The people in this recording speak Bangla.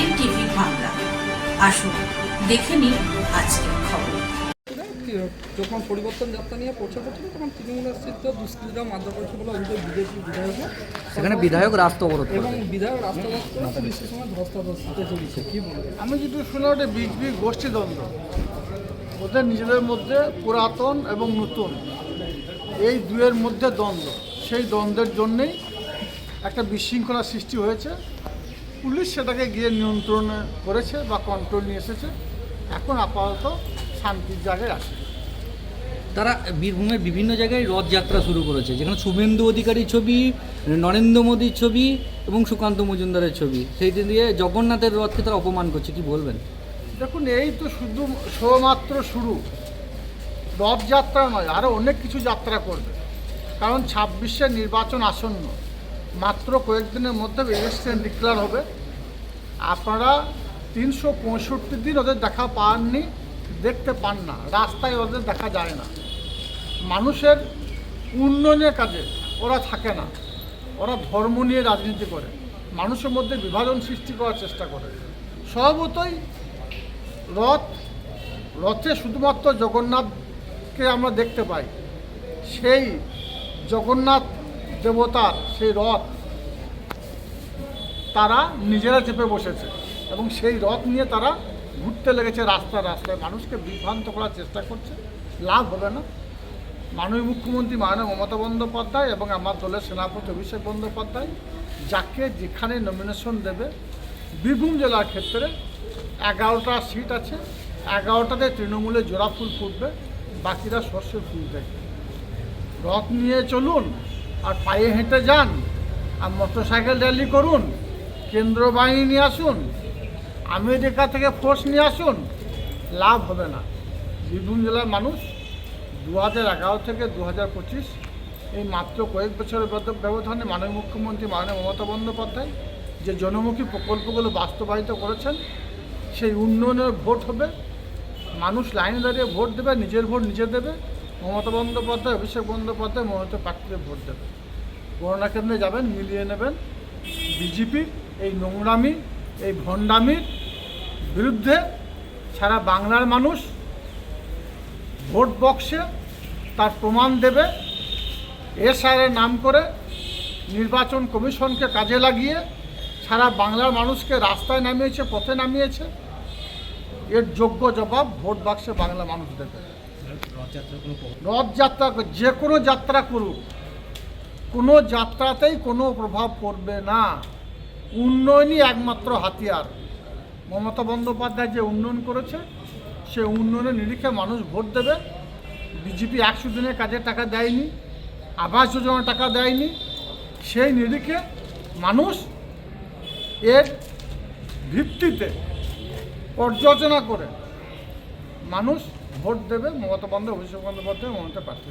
এনটিভি বাংলা। আসুন দেখে নিন আজকের খবর। যখন পরিবর্তন যাত্রা নিয়ে প্রচার করছিল তখন তৃণমূলের স্থিত দুষ্কৃতীরা মারধর করেছে বলে অভিযোগ বিজেপি বিধায়ক, সেখানে বিধায়ক রাস্তা অবরোধ এবং বিধায়ক রাস্তা অবরোধ করে পুলিশের সঙ্গে ধস্তাধস্তিতে চলেছে। কি বলবেন? আমি যেটু শুনলাম ওটা বিগ গোষ্ঠীদ্বন্দ্ব, ওদের নিজেদের মধ্যে পুরাতন এবং নতুন এই দুয়ের মধ্যে দ্বন্দ্ব, সেই দ্বন্দ্বের জন্যেই একটা বিশৃঙ্খলা সৃষ্টি হয়েছে। পুলিশ সেটাকে গিয়ে নিয়ন্ত্রণ করেছে বা কন্ট্রোল নিয়ে এসেছে। এখন আপাতত শান্তির জায়গায় আছে। তারা বীরভূমের বিভিন্ন জায়গায় রথযাত্রা শুরু করেছে, যেখানে শুভেন্দু অধিকারীর ছবি, নরেন্দ্র মোদীর ছবি এবং সুকান্ত মজুমদারের ছবি, সেইটি দিয়ে জগন্নাথের রথকে তারা অপমান করছে। কি বলবেন? দেখুন, এই তো শুধু শুধুমাত্র শুরু, রথযাত্রা নয়, আরও অনেক কিছু যাত্রা করবে। কারণ 26-এর নির্বাচন আসন্ন, মাত্র কয়েকদিনের মধ্যে ইলেকশন ডিক্লেয়ার হবে। আপনারা 365 দিন ওদের দেখা পাননি, দেখতে পান না, রাস্তায় ওদের দেখা যায় না। মানুষের উন্নয়নের কাজে ওরা থাকে না, ওরা ধর্ম নিয়ে রাজনীতি করে, মানুষের মধ্যে বিভাজন সৃষ্টি করার চেষ্টা করে। স্বভাবতই রথে শুধুমাত্র জগন্নাথকে আমরা দেখতে পাই। সেই জগন্নাথ দেবতার সেই রথ তারা নিজেরা চেপে বসেছে এবং সেই রথ নিয়ে তারা ঘুরতে লেগেছে রাস্তায় রাস্তায়, মানুষকে বিভ্রান্ত করার চেষ্টা করছে। লাভ হবে না। মাননীয় মুখ্যমন্ত্রী মাননীয় মমতা বন্দ্যোপাধ্যায় এবং আমার দলের সেনাপতি অভিষেক বন্দ্যোপাধ্যায় যাকে যেখানে নমিনেশন দেবে, বীরভূম জেলার ক্ষেত্রে 11টা সিট আছে, 11টাতে তৃণমূলে জোড়া ফুল ফুটবে, বাকিরা সর্ষে ফুল দেখবে। রথ নিয়ে চলুন আর পায়ে হেঁটে যান আর মোটরসাইকেল র্যালি করুন, কেন্দ্র বাহিনী নিয়ে আসুন, আমেরিকা থেকে ফোর্স নিয়ে আসুন, লাভ হবে না। বীরভূম জেলার মানুষ 2011 থেকে 2025 এই মাত্র কয়েক বছরের ব্যবধানে মাননীয় মুখ্যমন্ত্রী মাননীয় মমতা বন্দ্যোপাধ্যায় যে জনমুখী প্রকল্পগুলো বাস্তবায়িত করেছেন, সেই উন্নয়নের ভোট হবে। মানুষ লাইনে দাঁড়িয়ে ভোট দেবে, নিজের ভোট নিজে দেবে। মমতা বন্দ্যোপাধ্যায় অভিষেক বন্দ্যোপাধ্যায় মমতা প্রার্থীদের ভোট দেবে। করোনা কেন্দ্রে যাবেন, মিলিয়ে নেবেন। বিজেপির এই নোংরামি, এই ভণ্ডামির বিরুদ্ধে সারা বাংলার মানুষ ভোট বক্সে তার প্রমাণ দেবে। এসআইয়ের নাম করে নির্বাচন কমিশনকে কাজে লাগিয়ে সারা বাংলার মানুষকে রাস্তায় নামিয়েছে, পথে নামিয়েছে। এর যোগ্য জবাব ভোট বাক্সে বাংলা মানুষ দেবে। রথযাত্রা যে কোনো যাত্রা করুক, কোনো যাত্রাতেই কোনো প্রভাব পড়বে না। উন্নয়নই একমাত্র হাতিয়ার। মমতা বন্দ্যোপাধ্যায় যে উন্নয়ন করেছে, সে উন্নয়নের নিরিখে মানুষ ভোট দেবে। বিজেপি 100 দিনের কাজের টাকা দেয়নি, আবাস যোজনার টাকা দেয়নি, সেই নিরিখে মানুষ এর ভিত্তিতে পর্যালোচনা করে মানুষ ভোট দেবে মমতা বন্দ্যোপাধ্যায়, অভিষেক বন্দ্যোপাধ্যায়, মমতা প্রার্থী।